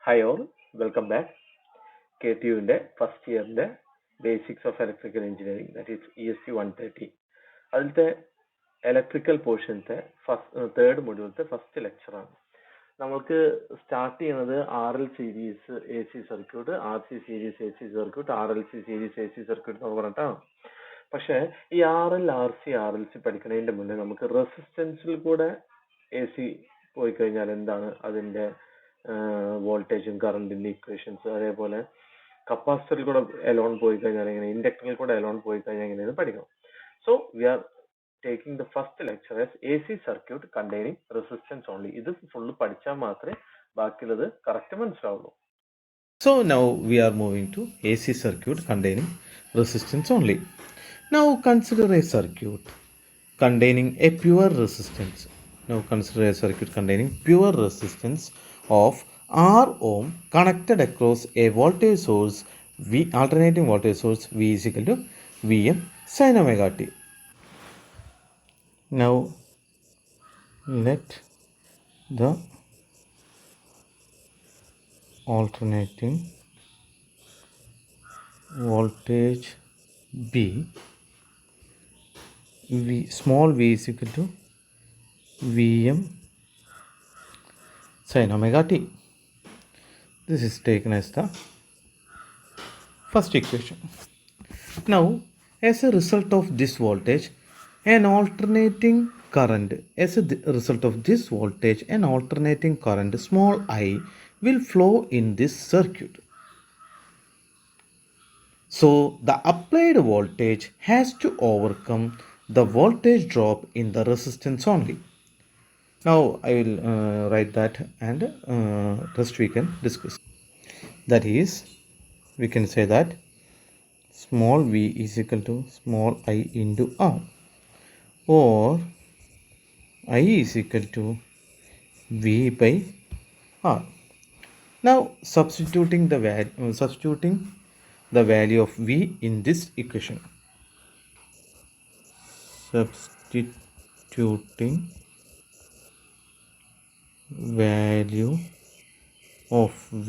Hi all, welcome back. KTUവിന്റെ first ഇയറിന്റെ basics of electrical engineering that is EST130. അതിലത്തെ electrical പോർഷനത്തെ third മൊഡ്യൂളത്തെ ഫസ്റ്റ് ലെക്ചറാണ്. നമുക്ക് സ്റ്റാർട്ട് ചെയ്യുന്നത് RL series AC circuit, RC series AC circuit, RLC series AC circuit എന്ന് പറഞ്ഞിട്ടാണ്. പക്ഷേ ഈ RLC പഠിക്കുന്നതിന്റെ മുന്നേ നമുക്ക് റെസിസ്റ്റൻസിൽ കൂടെ AC പോയി കഴിഞ്ഞാൽ എന്താണ് അതിന്റെ വോൾട്ടേജും കറണ്ടിന്റെ ഇക്വേഷൻസ്, അതേപോലെ കപ്പാസിറ്ററിൽ കൂടെ എലോൺ പോയി കഴിഞ്ഞാൽ എങ്ങനെ, ഇൻഡക്ടറിൽ കൂടെ എലോൺ പോയി കഴിഞ്ഞാൽ എങ്ങനെയാണ് പഠിക്കണം. So we are taking the first lecture as AC circuit containing resistance only. ഇത് ഫുള്ള് പഠിച്ചാൽ മാത്രമേ ബാക്കിയുള്ളത് കറക്റ്റ് മനസ്സിലാവുള്ളൂ. So now we are moving to AC circuit containing resistance only. Now consider a circuit containing a pure resistance. Now consider a circuit containing pure resistance of R ohm connected across a voltage source V, alternating voltage source V is equal to Vm sin omega t. Now let the alternating voltage be small v is equal to Vm sin omega t. This is taken as the first equation. Now, as a result of this voltage, an alternating current, small I will flow in this circuit. So, the applied voltage has to overcome the voltage drop in the resistance only. Now, I will write that and rest we can discuss. That is, we can say that small v is equal to small I into R, or I is equal to V by R. Now substituting the value of V in this equation. Substituting value of V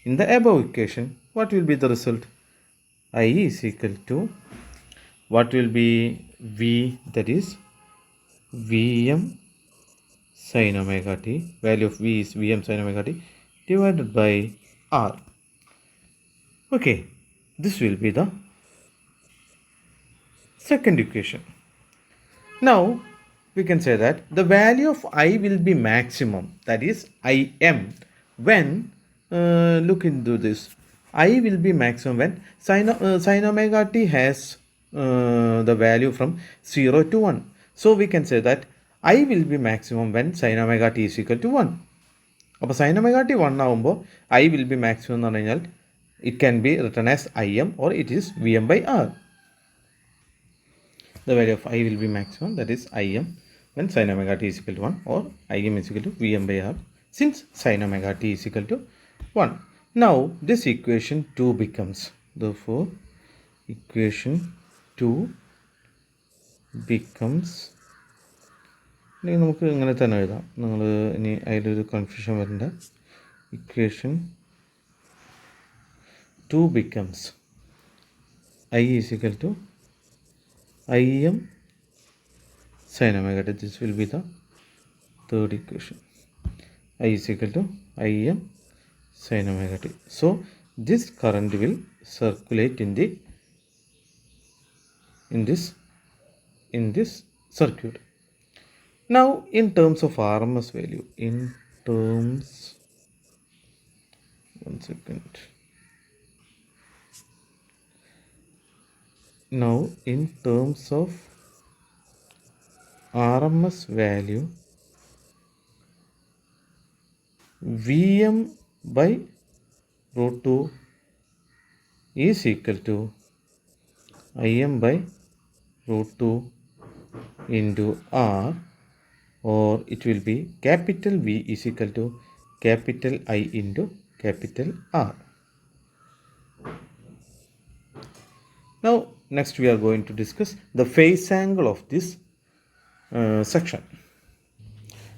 in the above equation, what will be the result? I is equal to, what will be V, that is Vm sin omega t. Value of V is Vm sin omega t divided by R. Okay, this will be the second equation. Now we can say that the value of I will be maximum, that is Im, when look into this. I will be maximum when sin omega t has the value from 0 to 1. So we can say that I will be maximum when sin omega t is equal to 1. അപ്പോൾ sin omega t 1 ആകുമ്പോൾ I will be maximum എന്ന് പറഞ്ഞു കഴിഞ്ഞാൽ it can be written as Im or it is Vm by R. The value of I will be maximum, that is Im when sin omega t is equal to 1, or Im is equal to Vm by R since sin omega t is equal to 1. Now this equation 2 becomes, therefore equation 2 becomes, നമുക്ക് ഇങ്ങനെ തന്നെ എഴുതാം, നിങ്ങൾ ഇനി അതിലൊരു confusion വരണ്ട. Equation 2 becomes I is equal to Im sin omega t. This will be the third equation. I is equal to Im sin omega t. So this current will circulate in this circuit. Now in terms of RMS value, now in terms of RMS value, Vm by root 2 is equal to Im by root 2 into R, or it will be capital V is equal to capital I into capital R. Now next we are going to discuss the phase angle of this section.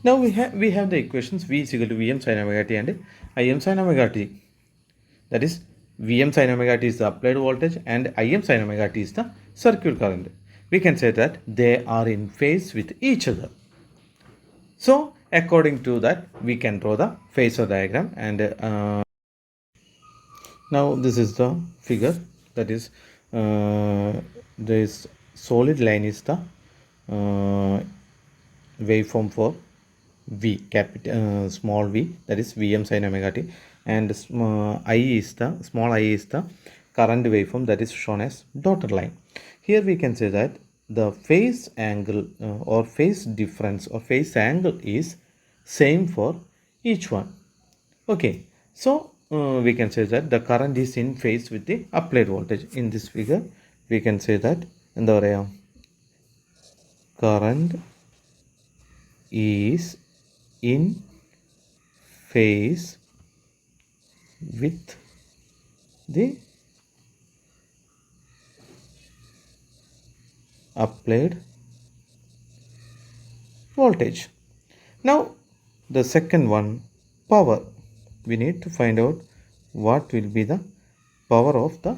Now we have the equations V is equal to Vm sin omega t and Im sin omega t. That is, Vm sin omega t is the applied voltage and Im sin omega t is the circuit current. We can say that they are in phase with each other. So according to that, we can draw the phasor diagram, and now this is the figure. That is, this solid line is the waveform for V, capital small v, that is Vm sin omega t, and I is the small I is the current waveform, that is shown as dotted line. Here we can say that the phase angle or phase difference or phase angle is same for each one. Okay, so we can say that the current is in phase with the applied voltage. In this figure we can say that എന്താ പറയാ, current is in phase with the applied voltage. Now the second one, power. We need to find out what will be the power of the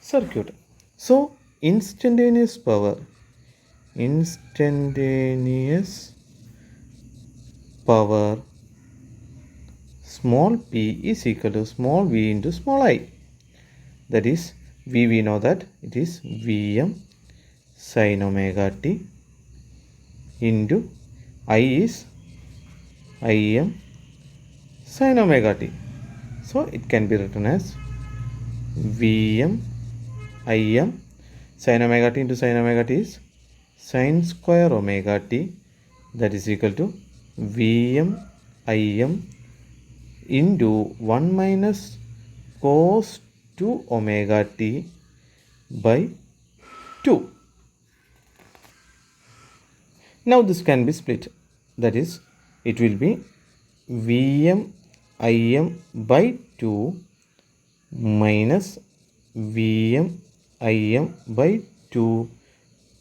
circuit. So instantaneous power small p is equal to small v into small I. That is, v, we know that it is Vm sin omega t into I is Im sin omega t. So it can be written as Vm Im sin omega t into sin omega t is sin square omega t, that is equal to Vm Im into 1 minus cos 2 omega t by 2. Now this can be split. That is, it will be Vm Im by 2 minus Vm Im by 2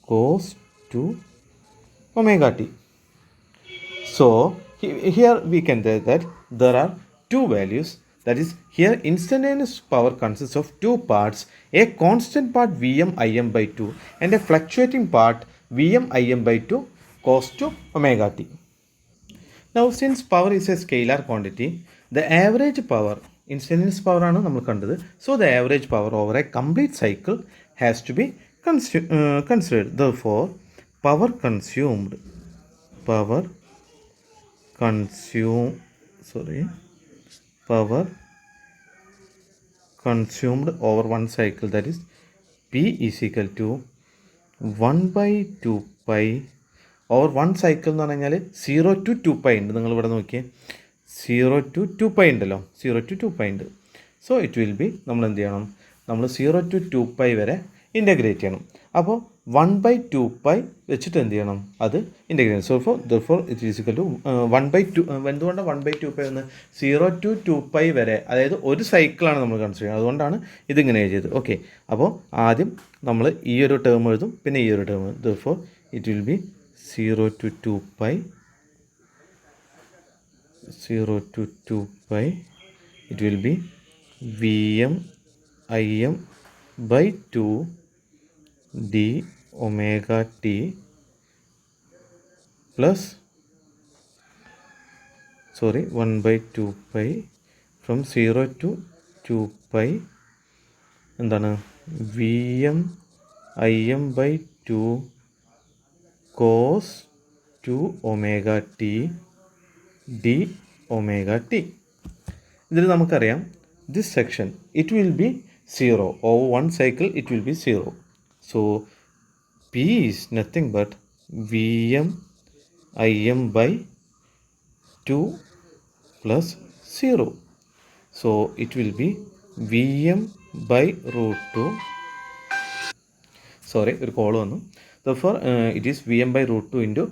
cos 2 omega t. So here we can say that there are two values. That is, here instantaneous power consists of two parts, a constant part Vm Im by 2 and a fluctuating part Vm Im by 2 cos 2 omega t. Now since power is a scalar quantity, the average power, instantaneous power ആണ് നമ്മൾ കണ്ടത്, so the average power over a complete cycle has to be considered. Therefore power consumed over one cycle, that is P is equal to 1 by 2 pi over one cycle എന്ന് പറഞ്ഞു കഴിഞ്ഞാൽ 0 to 2 pi ഉണ്ട്. നിങ്ങൾ ഇവിടെ നോക്കിയേ, 0 to 2 pi ഉണ്ടല്ലോ, 0 to 2 pi ഉണ്ട്. So it will be, നമ്മൾ എന്ത് ചെയ്യണം, നമ്മൾ 0 to 2 pi വരെ ഇൻ്റഗ്രേറ്റ് ചെയ്യണം. അപ്പോൾ 1 by 2 pi വെച്ചിട്ട് എന്ത് ചെയ്യണം, അത് ഇൻ്റഗ്രേറ്റ് ചെയ്യണം. So therefore it is equal to 1 by 2. എന്തുകൊണ്ടാണ് 1 by 2 pi എന്ന്, 0 to 2 pi വരെ, അതായത് ഒരു സൈക്കിളാണ് നമ്മൾ കൺസിഡർ ചെയ്യുന്നത്, അതുകൊണ്ടാണ് ഇതിങ്ങനെ ചെയ്തത്. ഓക്കെ, അപ്പോൾ ആദ്യം നമ്മൾ ഈ ഒരു ടേം എഴുതും, പിന്നെ ഈ ഒരു term. Therefore it will be 0 to 2 pi it will be Vm Im by 2 d omega t plus 1 by 2 pi from 0 to 2 pi എന്താണ്, Vm Im by 2 cos 2 omega t d omega t. ഇതിൽ നമുക്കറിയാം this section it will be 0 over one cycle, it will be 0. So P is nothing but Vm Im by 2 plus 0. So it will be Vm by root 2. ഒരു call വന്നു. Therefore it is Vm by root 2 into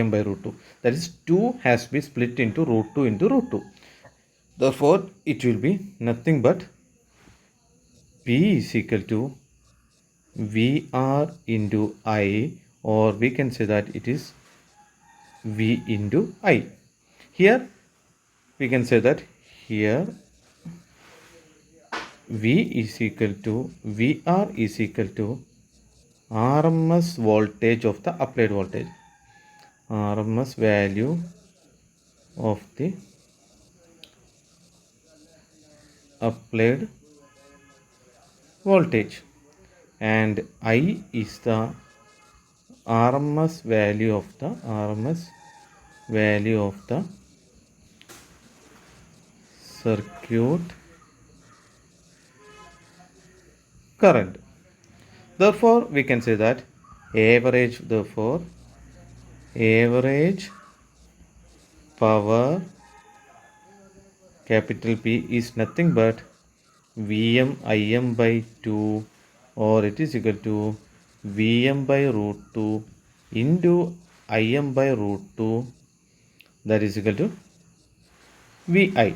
Im by root 2. That is 2 has been split into root 2 into root 2. Therefore it will be nothing but P is equal to Vr into I, or we can say that it is V into I. Here we can say that here V is equal to VR is equal to RMS voltage of the applied voltage. RMS value of the applied voltage, and I is the RMS value of the circuit current. Therefore we can say that average power capital P is nothing but Vm Im by 2, or it is equal to Vm by root 2 into Im by root 2, that is equal to Vi.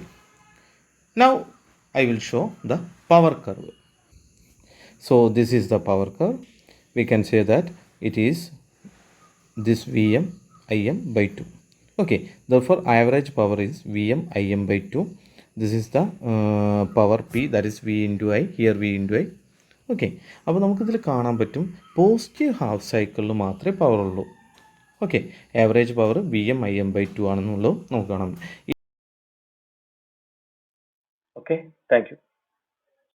Now I will show the power curve. So this is the power curve. We can say that it is this Vm Im by 2. Okay, therefore average power is Vm Im by 2. This is the power P, that is V into I, here V into I. Okay, അപ്പോൾ നമുക്കിതിൽ കാണാൻ പറ്റും positive half സൈക്കിളിൽ മാത്രമേ power ഉള്ളൂ. Okay, average power Vm Im by 2 ആണെന്നുള്ളത് നമുക്ക് കാണാം. Okay, thank you.